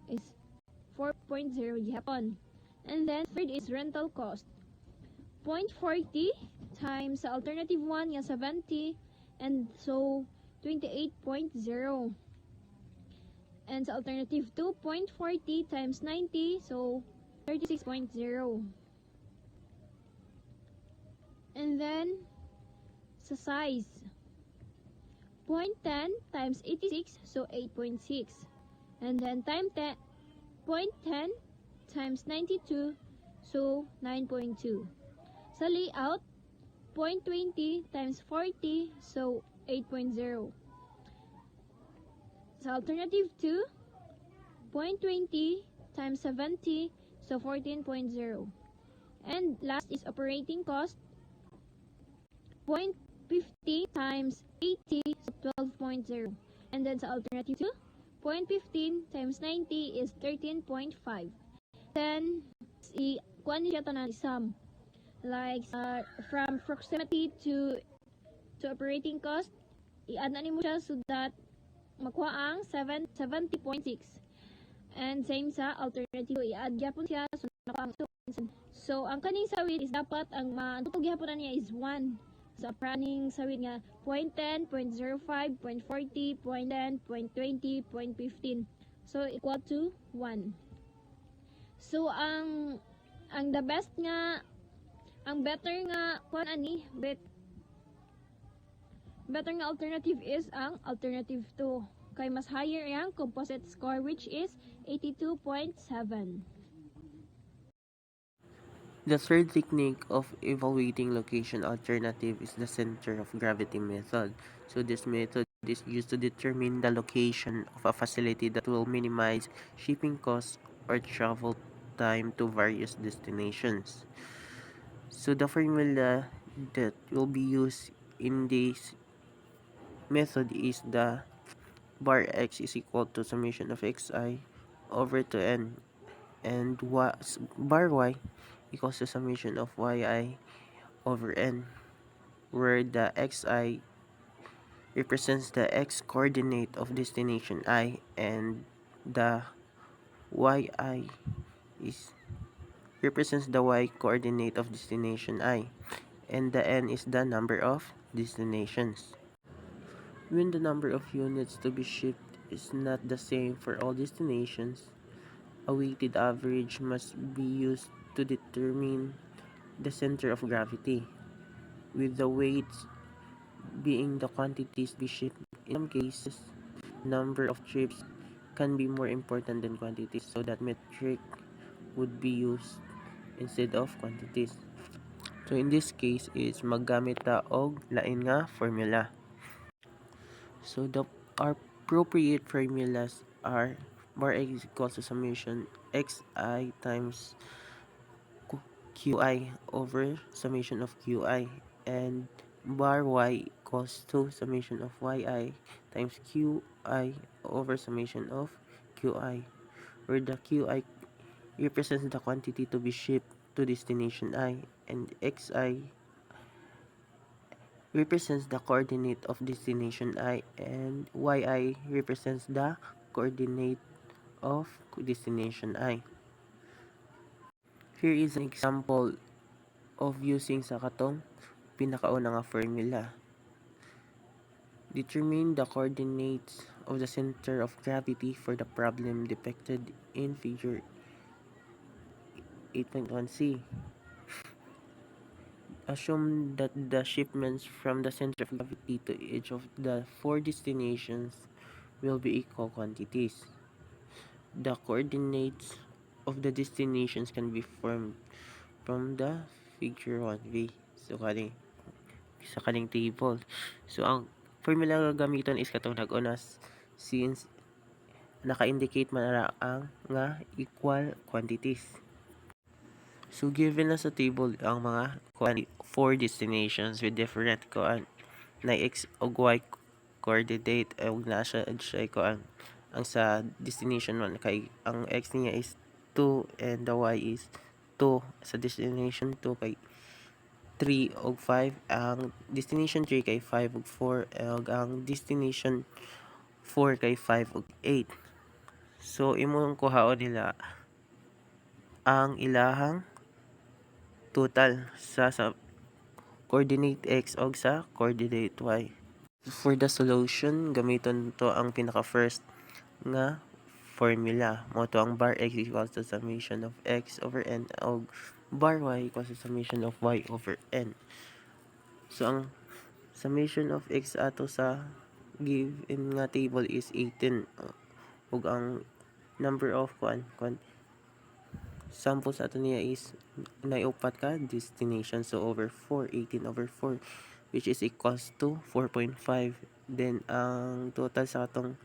is 4.0 gihapon. And then third is rental cost. 0.40 times sa alternative 1 nga 70, and so 28.0. And sa alternative 2, 0.40 times 90, so 36.0. And then sa size, 0.10 times 86, so 8.6. And then time 10, 0.10 times 92, so 9.2. Sa layout, 0.20 times 40, so 8.0. Sa alternative 2, 0.20 times 70, so 14.0. And last is operating cost, 0.50 times 80, so 12.0. And then sa alternative 2, 0.15 times 90 is 13.5. Then, kuan siya tanan sum. Like, from proximity to operating cost, i-add na nimo siya so that makuha ang 70.6. And same sa alternative, i-add gyapon siya so nakuha ang 2. So, ang kaning sawit is dapat ang matutog gyapon na niya is 1. Sa praning sawit nga 0.10, 0.05, 0.40, 0.10, 0.20, 0.15. So, equal to 1. So, ang the best nga, ang better nga kuan ani, better nga alternative is ang alternative 2. Kay mas higher yang composite score, which is 82.7. The third technique of evaluating location alternative is the center of gravity method. So this method is used to determine the location of a facility that will minimize shipping costs or travel time to various destinations. So the formula that will be used in this method is the bar x is equal to summation of xi over to n, and bar y equals to summation of yi over n, where the xi represents the x coordinate of destination I, and the yi is represents the y coordinate of destination I, and the n is the number of destinations. When the number of units to be shipped is not the same for all destinations, a weighted average must be used to determine the center of gravity, with the weights being the quantities be shipped. In some cases, number of trips can be more important than quantities, so that metric would be used instead of quantities. So in this case is maggamit ta og lain nga formula. So the appropriate formulas are bar x is equals to summation xi times qi over summation of qi, and bar y equals to summation of yi times qi over summation of qi, where the qi represents the quantity to be shipped to destination I, and xi represents the coordinate of destination I, and yi represents the coordinate of destination I. Here is an example of using sa katong pinakauna nga formula. Determine the coordinates of the center of gravity for the problem depicted in figure 8.1c. Assume that the shipments from the center of gravity to each of the 4 destinations will be equal quantities. The coordinates of the destinations can be formed from the figure 1b. So, sa kaning table. So, ang formula nga gamiton is katong nag-unas, since naka-indicate man na ang nga equal quantities. So, given na sa table ang mga 4 destinations with different na x o y coordinate, og na siya ang sa destination 1 kay ang x niya is 2 and the y is 2. 2 sa destination 2 kay 3 ug 5, ang destination 3 kay 5 ug 4, ug ang destination 4 kay 5 ug 8. So imong kuhaon nila ang ilahang total sa coordinate x ug sa coordinate y. For the solution, gamiton to ang pinaka first nga formula. Mo to ang bar x equals to summation of x over n ug bar y equals to summation of y over n. So ang summation of x ato sa given nga table is 18 ug ang number of samples ato niya is naiupat ka destination, so over 4, 18 over 4, which is equals to 4.5. Then ang total sa atong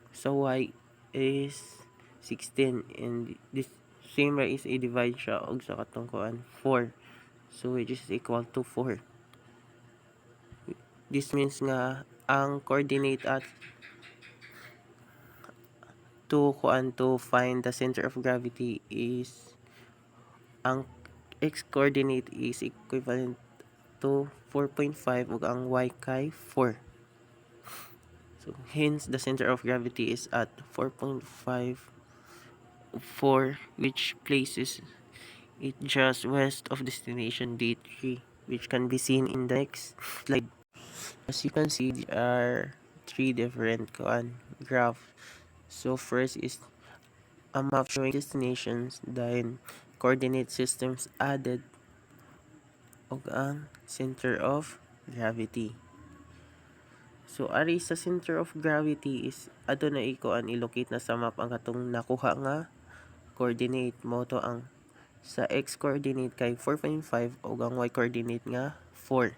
sa y is 16, and this same right is i-divide siya og sa katong 4, so which is equal to 4. This means nga ang coordinate at to find the center of gravity is ang x coordinate is equivalent to 4.5 ug ang y kay 4. So hence the center of gravity is at 4.54, which places it just west of destination D3, which can be seen in the next slide. As you can see, there are 3 different graphs. So first is a map showing destinations, then coordinate systems added, ug ang center of gravity. So ari sa center of gravity is ato na ilocate na sa map ang katong nakuha nga coordinate. Mo to ang sa x coordinate kay 4.5 ug ang y coordinate nga 4,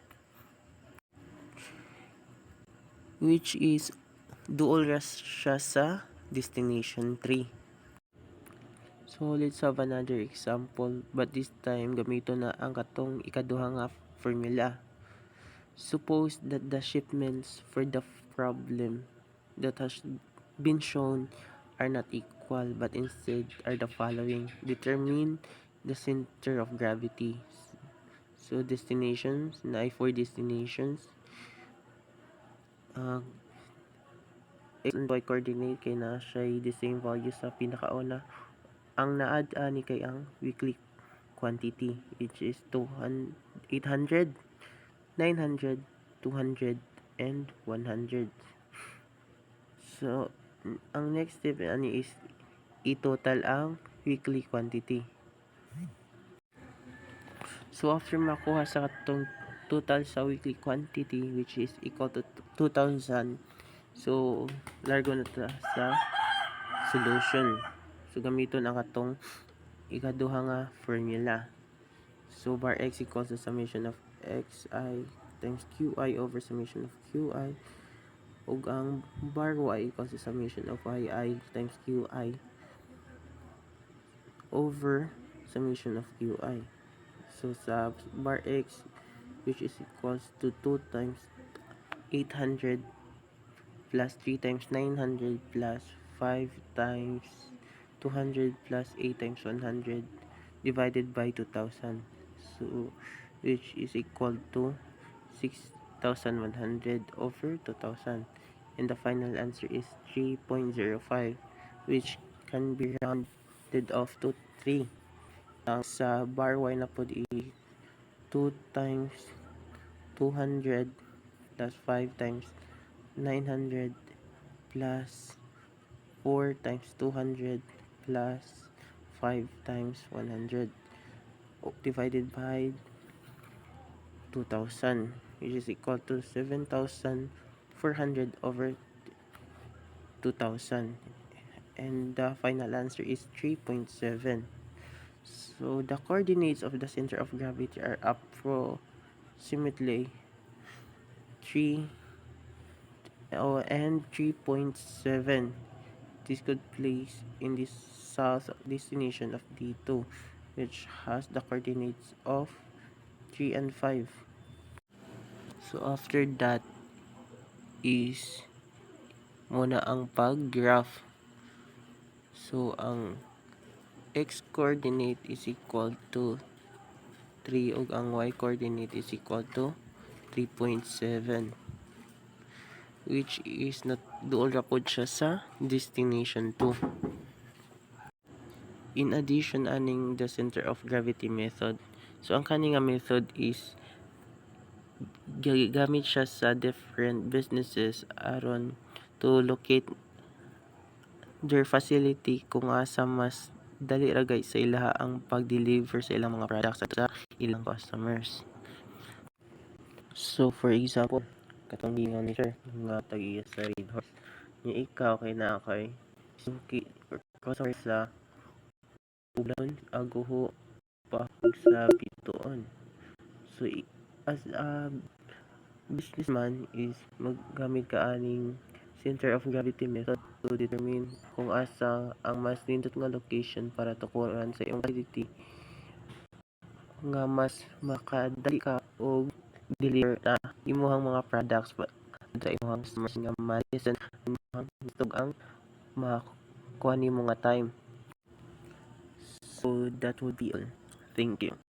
which is duol ra siya sa destination 3. So let's have another example, but this time gamito na ang katong ikaduha nga formula. Suppose that the shipments for the problem that has been shown are not equal, but instead are the following. Determine the center of gravity. So destinations, na 4 destinations. X and y coordinate kay na siya the same value sa pinakauna. Ang na-add ani kay ang weekly quantity, which is 800, 900, 200, and 100. So ang next step ani is i-total ang weekly quantity. So after makuha sa katong total sa weekly quantity, which is equal to 2,000, so largo na ta sa solution. So gamiton ang katong ikaduha nga formula. So bar x equals the summation of xi times qi over summation of qi, ug ang bar y equals the summation of yi times qi over summation of qi. So sa bar x, which is equals to 2 times 800 plus 3 times 900 plus 5 times 200 plus 8 times 100 divided by 2,000. So which is equal to 6,100 over 2,000. And the final answer is 3.05, which can be rounded off to 3. Ang sa bar y na po 2 times 200 plus 5 times 900 plus 4 times 200 plus 5 times 100 divided by 2,000, which is equal to 7,400 over 2,000. And the final answer is 3.7. So the coordinates of the center of gravity are approximately 3 and 3.7. This could place in the south destination of D2, which has the coordinates of 3 and 5. So after that is muna ang pag-graph. So ang x coordinate is equal to 3 ug ang y coordinate is equal to 3.7, which is not duol ra pod siya sa destination 2. In addition, aning the center of gravity method. So ang kani nga method is gamit siya sa different businesses aron to locate their facility kung asa mas dali ra guys sa ilaha ang pag-deliver sa ilang mga products sa ilang customers. So for example, katong gingon ni sir nga tag-iya sa Red Horse, ni ikaw kay naa kay suki or customer sa ulan aguho pa sa bituon. So as a businessman is maggamit ka aning center of gravity method to determine kung asa ang mas nindot nga location para tukuran sa iyong facility nga mas makadali ka o deliver na imuhang mga products sa imuhang customers nga ma-listen imuhang nitog ang makuha nimo nga time. So that would be all. Thank you.